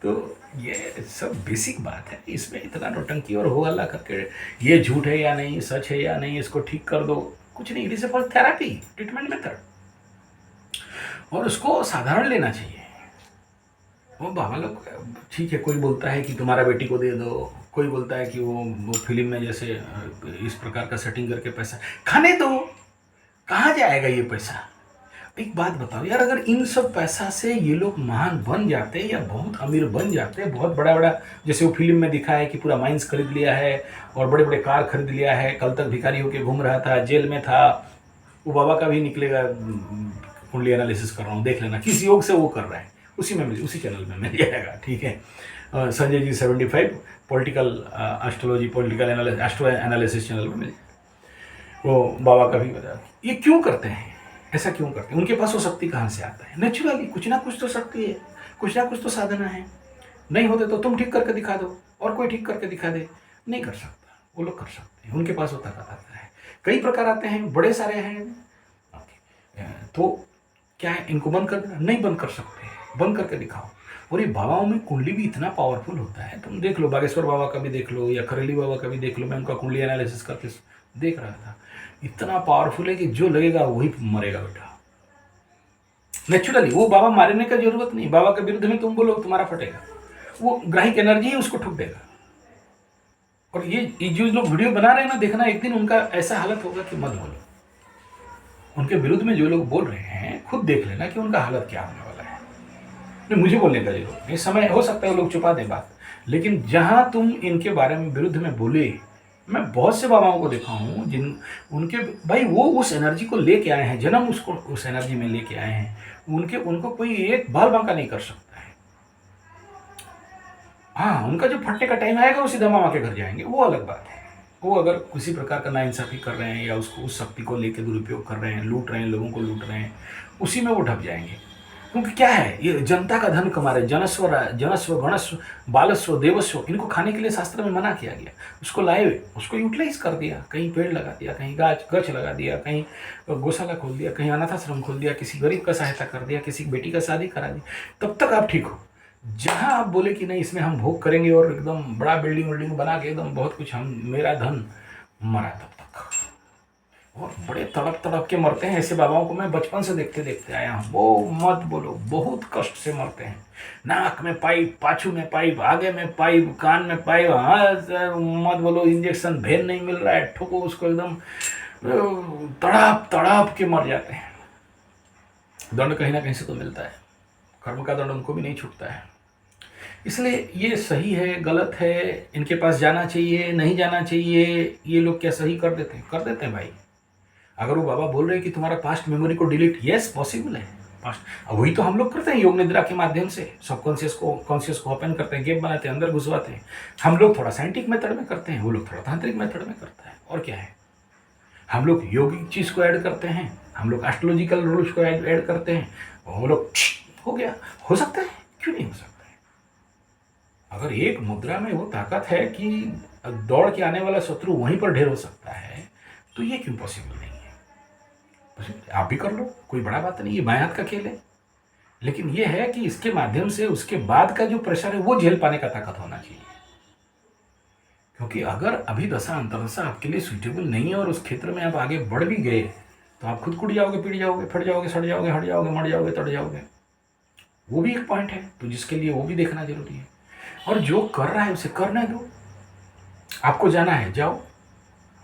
तो ये सब बेसिक बात है, इसमें इतना नौटंकी और हो हल्ला करके ये झूठ है या नहीं, सच है या नहीं, इसको ठीक कर दो, कुछ नहीं। It is for therapy, treatment method, और उसको साधारण लेना चाहिए। वो बाबा लोग ठीक है, कोई बोलता है कि तुम्हारा बेटी को दे दो, कोई बोलता है कि वो फिल्म में जैसे इस प्रकार का सेटिंग करके पैसा खाने दो। कहाँ जाएगा ये पैसा? एक बात बताओ यार, अगर इन सब पैसा से ये लोग महान बन जाते या बहुत अमीर बन जाते, बहुत बड़ा बड़ा, जैसे वो फिल्म में दिखा है कि पूरा माइंस खरीद लिया है और बड़े बड़े कार खरीद लिया है, कल तक भिखारी होके घूम रहा था, जेल में था, वो बाबा का भी निकलेगा। कुंडली एनालिसिस कर रहा हूँ, देख लेना किस योग से वो कर रहा है, उसी में उसी चैनल में मिल जाएगा, ठीक है। Sanjay ji 75 political astrology, political analysis, astro analysis channel में मिल जाएगा। वो बाबा का भी बता, ये क्यों करते हैं, ऐसा क्यों करते हैं? उनके पास वो शक्ति कहाँ से आता है? नेचुरली कुछ ना कुछ तो शक्ति है, कुछ ना कुछ तो साधना है। नहीं होते तो तुम ठीक करके दिखा दो, और कोई ठीक करके दिखा दे। नहीं कर सकता, वो लोग कर सकते हैं, उनके पास वो ताकत आता है। कई प्रकार आते हैं, बड़े सारे हैं। तो क्या है, इनको बंद कर देना? नहीं बंद कर सकते, बंद करके दिखाओ। और ये बाबाओं में कुंडली भी इतना पावरफुल होता है, तुम देख लो, बागेश्वर बाबा का भी देख लो या खरेली बाबा का भी देख लो। मैं उनका कुंडली एनालिसिस करके देख रहा था, इतना पावरफुल है कि जो लगेगा वही मरेगा बेटा, नेचुरली। वो बाबा मारने का जरूरत नहीं, बाबा के विरुद्ध में तुम बोलो तुम्हारा फटेगा, वो ग्राहिक एनर्जी है, उसको ठुक देगा। और ये जो लोग वीडियो बना रहे हैं ना, देखना एक दिन उनका ऐसा हालत होगा कि मत बोलो। उनके विरुद्ध में जो लोग बोल रहे हैं, खुद देख लेना कि उनका हालत क्या होने वाला है। नहीं, मुझे बोलने का जरूरत नहीं, समय हो सकता है वो लोग छुपा दें बात, लेकिन जहां तुम इनके बारे में विरुद्ध में बोले मैं बहुत से बाबाओं को देखा हूँ जिन उनके भाई वो उस एनर्जी को लेके आए हैं, जन्म उसको उस एनर्जी में लेके आए हैं। उनको कोई एक बाल बांका नहीं कर सकता है। हाँ, उनका जो फटने का टाइम आएगा वो सीधा मामा के घर जाएंगे, वो अलग बात है। वो अगर किसी प्रकार का नाइंसाफ़ी कर रहे हैं या उसको उस शक्ति को लेके दुरुपयोग कर रहे हैं, लूट रहे हैं, लोगों को लूट रहे हैं, उसी में वो ढप जाएंगे। क्योंकि क्या है, ये जनता का धन कमा रहे। जनस्व गणस्व बालस्व देवस्व, इनको खाने के लिए शास्त्र में मना किया गया। उसको लाए, उसको यूटिलाइज कर दिया, कहीं पेड़ लगा दिया, कहीं गछ लगा दिया, कहीं गौशाला खोल दिया, कहीं अनाथाश्रम खोल दिया, किसी गरीब का सहायता कर दिया, किसी की बेटी का शादी करा दी। तब तक आप ठीक हो। जहाँ आप बोले कि नहीं इसमें हम भोग करेंगे और एकदम बड़ा बिल्डिंग विल्डिंग बना के एकदम बहुत कुछ हम, मेरा धन, मरा तब तक। और बड़े तड़प तड़प के मरते हैं। ऐसे बाबाओं को मैं बचपन से देखते देखते आया हूँ। वो मत बोलो, बहुत कष्ट से मरते हैं। नाक में पाइप, पाछू में पाइप, आगे में पाइप, कान में पाइप। हाँ मत बोलो, इंजेक्शन भेद नहीं मिल रहा है, ठोको उसको, एकदम तड़प तड़प के मर जाते हैं। दंड कहीं ना कहीं से तो मिलता है, कर्म का दंड उनको भी नहीं छूटता है। इसलिए ये सही है गलत है, इनके पास जाना चाहिए नहीं जाना चाहिए, ये लोग क्या सही कर देते हैं? कर देते हैं भाई। अगर वो बाबा बोल रहे हैं कि तुम्हारा पास्ट मेमोरी को डिलीट, यस पॉसिबल है। पास्ट वही तो हम लोग करते हैं योग निद्रा के माध्यम से। सबकॉन्शियस को कॉन्शियस को ओपन करते हैं, गेप बनाते हैं, अंदर घुसवाते हैं। हम लोग थोड़ा साइंटिफिक मेथड में करते हैं, वो लोग थोड़ा तांत्रिक मेथड में करता है। और क्या है, हम लोग योगिक चीज़ को ऐड करते हैं, हम लोग एस्ट्रोलॉजिकल रूल्स को ऐड करते हैं, वो लोग हो गया। हो सकता है, क्यों नहीं हो सकता है? अगर एक मुद्रा में वो ताकत है कि दौड़ के आने वाला शत्रु वहीं पर ढेर हो सकता है, तो ये क्यों पॉसिबल नहीं है? आप भी कर लो, कोई बड़ा बात नहीं, ये बाएं हाथ का खेल है। लेकिन ये है कि इसके माध्यम से उसके बाद का जो प्रेशर है वो झेल पाने का ताकत होना चाहिए। क्योंकि अगर अभी दशा अंतरदशा आपके लिए सुइटेबल नहीं है और उस क्षेत्र में आप आगे बढ़ भी गए, तो आप खुद कुट जाओगे, पिट जाओगे, फट जाओगे, सड़ जाओगे, हट जाओगे, मर जाओगे, तड़ जाओगे। वो भी एक पॉइंट है, तो जिसके लिए वो भी देखना जरूरी है। और जो कर रहा है उसे करने दो। आपको जाना है जाओ।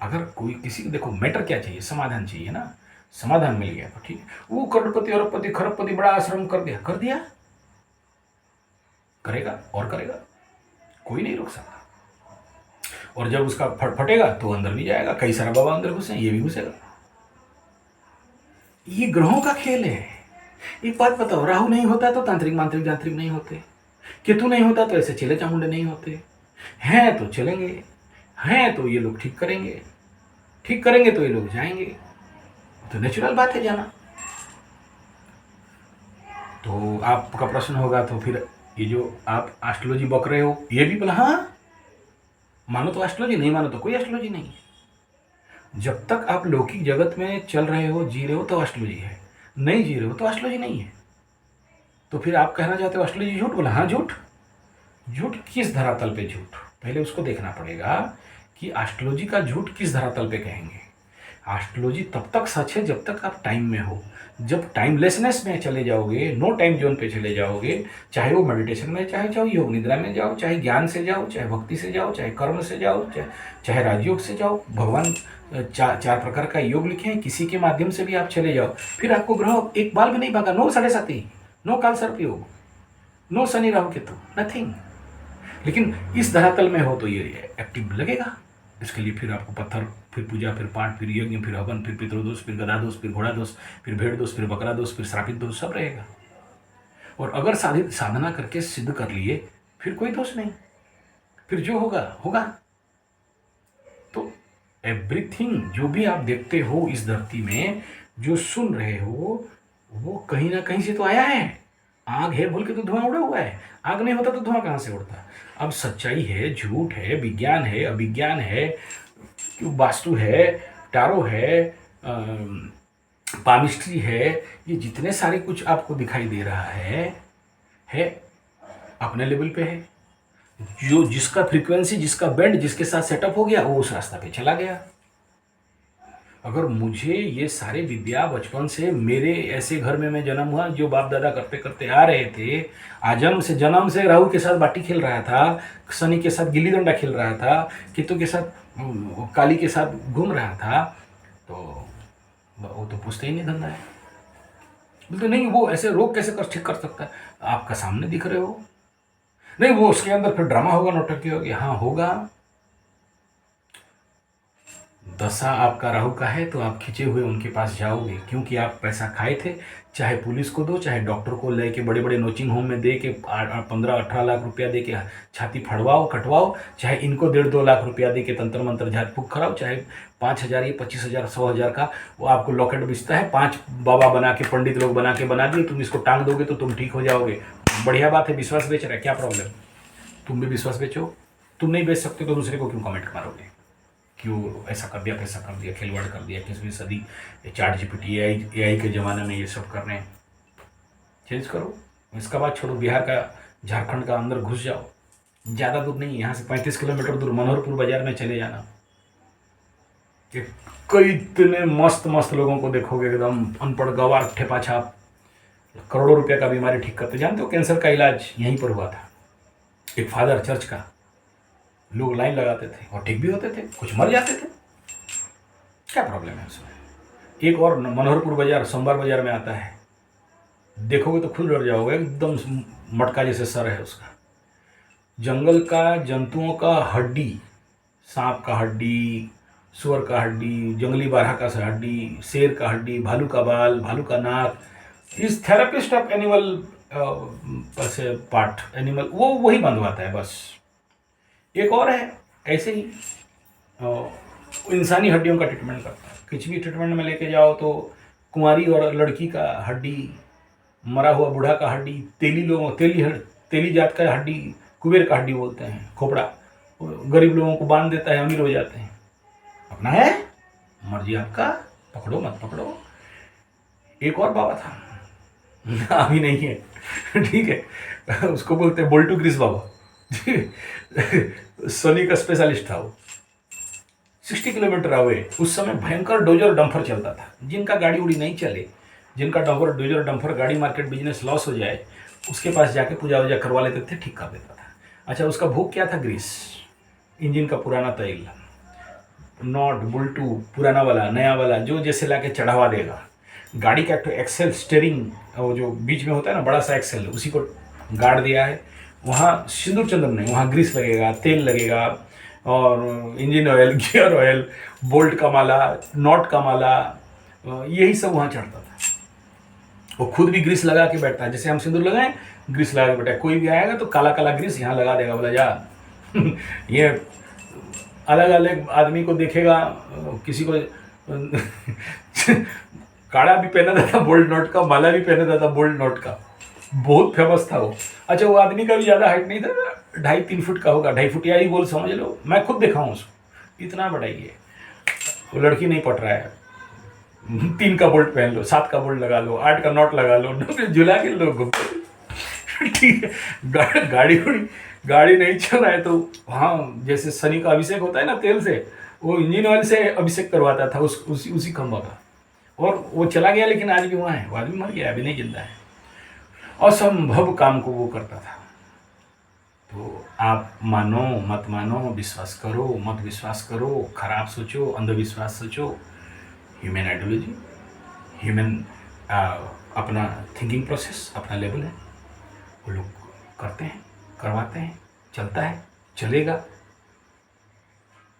अगर कोई किसी, देखो मैटर क्या चाहिए, समाधान चाहिए ना। समाधान मिल गया तो ठीक है। वो करोड़पति अरबपति खरबपति बड़ा आश्रम कर दिया, करेगा और करेगा, कोई नहीं रोक सकता। और जब उसका फटेगा तो अंदर भी जाएगा। कई सारा बाबा अंदर घुसे, ये भी घुसेगा। ये ग्रहों का खेल है। एक बात बताओ, राहु नहीं होता तो तांत्रिक मांत्रिक जांत्रिक नहीं होते, केतु नहीं होता तो ऐसे चेले चामुंडे नहीं होते। हैं तो चलेंगे, हैं तो ये लोग ठीक करेंगे, ठीक करेंगे तो ये लोग जाएंगे। तो नेचुरल बात है जाना। तो आपका प्रश्न होगा तो फिर ये जो आप एस्ट्रोलॉजी बक रहे हो, ये भी बोला हाँ मानो तो एस्ट्रोलॉजी, नहीं मानो तो कोई एस्ट्रोलॉजी नहीं है। जब तक आप लौकिक जगत में चल रहे हो, जी रहे हो, तो एस्ट्रोलॉजी है। नहीं जी रहे हो तो एस्ट्रोलॉजी नहीं है। तो फिर आप कहना चाहते हो एस्ट्रोलॉजी झूठ? बोला हाँ झूठ। झूठ किस धरातल पे झूठ? पहले उसको देखना पड़ेगा कि एस्ट्रोलॉजी का झूठ किस धरातल पे कहेंगे। एस्ट्रोलॉजी तब तक सच है जब तक आप टाइम में हो। जब टाइमलेसनेस में चले जाओगे, नो टाइम जोन पे चले जाओगे, चाहे वो मेडिटेशन में, चाहे योग निद्रा में जाओ, चाहे ज्ञान से जाओ, चाहे भक्ति से जाओ, चाहे कर्म से जाओ, चाहे राजयोग से जाओ, भगवान चार प्रकार का योग लिखे हैं, किसी के माध्यम से भी आप चले जाओ, फिर आपको ग्रह एक बाल भी नहीं भागा। नो 7.5, नो काल सर्प योग, नो शनि राहु केतु, नथिंग। लेकिन इस धरातल में हो तो ये एक्टिव लगेगा। इसके लिए फिर आपको पत्थर, फिर पूजा, फिर पाठ, फिर यज्ञ, फिर हवन, फिर पितृदोष, फिर गधा दोष, फिर घोड़ा दोष, फिर भेड़ दोष, फिर बकरा दोष, फिर श्रापित दोष, सब रहेगा। और अगर साधना करके सिद्ध कर लिए, फिर कोई दोष नहीं, फिर जो होगा होगा। तो एवरीथिंग जो भी आप देखते हो इस धरती में, जो सुन रहे हो, वो कहीं ना कहीं से तो आया है। आग है बोल के तो धुआं उड़ा हुआ है, आग नहीं होता तो धुआं कहाँ से उड़ता? अब सच्चाई है, झूठ है, विज्ञान है, अभिज्ञान है, वास्तु है, टारो है, पामिस्ट्री है, ये जितने सारे कुछ आपको दिखाई दे रहा है अपने लेवल पे है। जो जिसका फ्रीक्वेंसी, जिसका बैंड जिसके साथ सेटअप हो गया, वो उस रास्ता पे चला गया। अगर मुझे ये सारे विद्या बचपन से, मेरे ऐसे घर में मैं जन्म हुआ जो बाप दादा करते करते आ रहे थे, जन्म से राहु के साथ बाटी खेल रहा था, शनि के साथ गिल्ली डंडा खेल रहा था, केतु के साथ, काली के साथ घूम रहा था, तो वो तो पूछते ही नहीं धंधा है। बोलते नहीं वो ऐसे रोग कैसे ठीक कर सकता है? आपका सामने दिख रहे हो। नहीं वो उसके अंदर फिर ड्रामा होगा, नौटंकी होगी। हाँ होगा, दशा आपका राहु का है तो आप खिंचे हुए उनके पास जाओगे, क्योंकि आप पैसा खाए थे। चाहे पुलिस को दो, चाहे डॉक्टर को लेके बड़े बड़े नर्सिंग होम में दे के 15-18 लाख रुपया दे के छाती फड़वाओ कटवाओ, चाहे इनको 1.5-2 लाख रुपया दे के तंत्र मंत्र झाड़ फूक कराओ, चाहे 5,000 या 25,000 100,000 का वो आपको लॉकेट बेचता है, 5 बाबा बना के पंडित लोग बना के बना दिए, तुम इसको टांग दोगे तो तुम ठीक हो जाओगे। बढ़िया बात है, विश्वास बेच रहा है, क्या प्रॉब्लम? तुम भी विश्वास बेचो। तुम नहीं बेच सकते तो दूसरे को क्यों कमेंट मारोगे? क्यों ऐसा कर दिया, पैसा कर दिया, खिलवाड़ कर दिया? 21वीं सदी चैट जीपीटी AI के ज़माने में ये सब कर रहे हैं। चेंज करो। इसका बात छोड़ो, बिहार का झारखंड का अंदर घुस जाओ, ज़्यादा दूर नहीं, यहाँ से 35 किलोमीटर दूर मनोहरपुर बाजार में चले जाना, कि कई इतने मस्त मस्त लोगों को देखोगे, एकदम अनपढ़ गवार ठेपा छाप, करोड़ों रुपए का बीमारी ठीक करते। जानते हो कैंसर का इलाज यहीं पर हुआ था। एक फादर चर्च का, लोग लाइन लगाते थे और ठीक भी होते थे, कुछ मर जाते थे, क्या प्रॉब्लम है उसमें? एक और मनोहरपुर बाजार सोमवार बाजार में आता है, देखोगे तो खुद डर जाओगे, एकदम मटका जैसे सर है उसका। जंगल का जंतुओं का हड्डी, सांप का हड्डी, सुअर का हड्डी, जंगली बारह का हड्डी, शेर का हड्डी, भालू का बाल, भालू का नाक, इस therapist of animal part animal, वो वही बंधवाता है बस। एक और है ऐसे ही इंसानी हड्डियों का ट्रीटमेंट करता है। कुछ भी ट्रीटमेंट में लेके जाओ तो कुंवारी और लड़की का हड्डी, मरा हुआ बूढ़ा का हड्डी, तेली जात का हड्डी, कुबेर का हड्डी बोलते हैं, खोपड़ा, गरीब लोगों को बांध देता है, अमीर हो जाते हैं। अपना है, मर्जी आपका, पकड़ो मत पकड़ो। एक और बाबा था, अभी नहीं है, ठीक है, उसको बोलते हैं बोल्टू ग्रीस बाबा, सोनी का स्पेशलिस्ट था वो। 60 किलोमीटर अवे उस समय भयंकर डोजर डंपर चलता था। जिनका गाड़ी उड़ी नहीं चले, जिनका डोजर डंपर गाड़ी मार्केट बिजनेस लॉस हो जाए, उसके पास जाके पूजा वूजा करवा लेते थे, ठीक कर देता था। अच्छा, उसका भूख क्या था? ग्रीस, इंजन का पुराना तेल, नॉट बुल्टू पुराना वाला नया वाला, जो जैसे ला के चढ़ावा देगा। गाड़ी का एक एक्सेल स्टेयरिंग, वो जो बीच में होता है ना बड़ा सा एक्सेल, उसी को गाड़ दिया है। वहाँ सिंदूर चंदन नहीं, वहाँ ग्रीस लगेगा, तेल लगेगा, और engine oil, gear oil, bolt का माला, नॉट का माला, यही सब वहाँ चढ़ता था। वो खुद भी ग्रीस लगा के बैठता है, जैसे हम सिंदूर लगाएं, ग्रीस लगा के बैठा है। कोई भी आएगा तो काला काला ग्रीस यहाँ लगा देगा, बोला जा ये अलग अलग आदमी को देखेगा, किसी को काड़ा भी पहना था बोल्ड नोट का, माला भी पहना था बोल्ड नोट का, बहुत फेमस था वो। अच्छा, वो आदमी का भी ज़्यादा हाइट नहीं था, 2.5-3 फुट का होगा, 2.5 फुट या ही बोल समझ लो, मैं खुद देखा हूँ उसको, इतना बड़ा ही है। वो लड़की नहीं पट रहा है, 3 का बोल्ट पहन लो, 7 का बोल्ट लगा लो, 8 का नॉट लगा लो, झुला के लोग घूमते, ठीक है। गाड़ी नहीं चल रहा है तो हाँ, जैसे शनि का अभिषेक होता है ना तेल से, वो इंजन ऑयल से अभिषेक करवाता था उसी खंभा का। और वो चला गया, लेकिन आज भी वहाँ है, वो आदमी मर गया, अभी नहीं जिंदा है। असंभव काम को वो करता था। तो आप मानो मत मानो, विश्वास करो मत विश्वास करो, खराब सोचो, अंधविश्वास सोचो, ह्यूमन आइडियोलॉजी, ह्यूमन अपना थिंकिंग प्रोसेस, अपना लेवल है, वो लोग करते हैं, करवाते हैं, चलता है, चलेगा।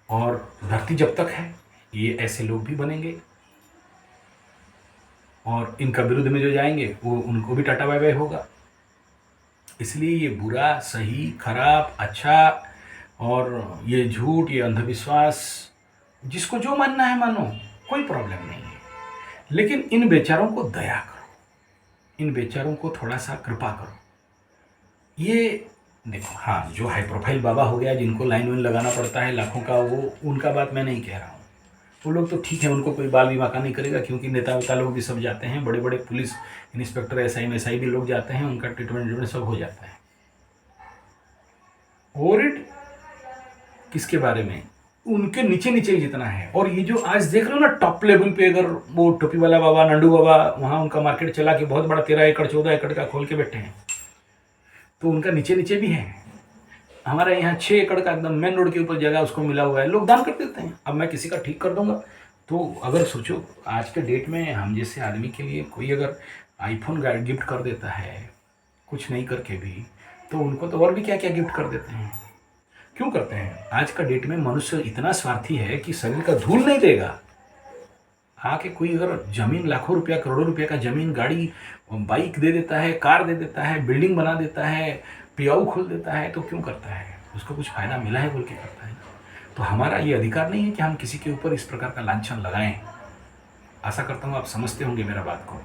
और धरती जब तक है, ये ऐसे लोग भी बनेंगे, और इनका विरुद्ध में जो जाएंगे वो उनको भी टाटा बाय बाय होगा। इसलिए ये बुरा, सही, खराब, अच्छा, और ये झूठ, ये अंधविश्वास, जिसको जो मानना है मानो, कोई प्रॉब्लम नहीं है। लेकिन इन बेचारों को दया करो, इन बेचारों को थोड़ा सा कृपा करो। ये देखो, हाँ, जो हाई प्रोफाइल बाबा हो गया, जिनको लाइन वाइन लगाना पड़ता है लाखों का, वो उनका बात मैं नहीं कह रहा हूँ। वो लोग तो ठीक है, उनको कोई बाल बीमा का नहीं करेगा, क्योंकि नेता वेता लोग भी सब जाते हैं, बड़े बड़े पुलिस इंस्पेक्टर, SI भी लोग जाते हैं, उनका ट्रीटमेंट सब हो जाता है। ओवररेट किसके बारे में? उनके नीचे नीचे ही जितना है। और ये जो आज देख रहे हो ना टॉप लेवल पे, अगर वो टोपी वाला बाबा, नंदू बाबा, वहाँ उनका मार्केट चला के बहुत बड़ा 13 एकड़ 14 एकड़ का खोल के बैठे हैं, तो उनका नीचे नीचे भी है। हमारे यहाँ 6 एकड़ का एकदम मेन रोड के ऊपर जगह उसको मिला हुआ है, लोग दान कर देते हैं। अब मैं किसी का ठीक कर दूंगा, तो अगर सोचो आज के डेट में हम जैसे आदमी के लिए कोई अगर आईफोन गिफ्ट कर देता है कुछ नहीं करके भी, तो उनको तो और भी क्या क्या गिफ्ट कर देते हैं। क्यों करते हैं? आज का डेट में मनुष्य इतना स्वार्थी है कि शरीर का धूल नहीं देगा। आके कोई अगर जमीन लाखों रुपया करोड़ों रुपया का जमीन गाड़ी बाइक दे देता है, कार दे देता है, बिल्डिंग बना देता है, पियाऊ खोल देता है, तो क्यों करता है? उसको कुछ फायदा मिला है बोल के करता है ना। तो हमारा ये अधिकार नहीं है कि हम किसी के ऊपर इस प्रकार का लांछन लगाएं। आशा करता हूँ आप समझते होंगे मेरा बात को।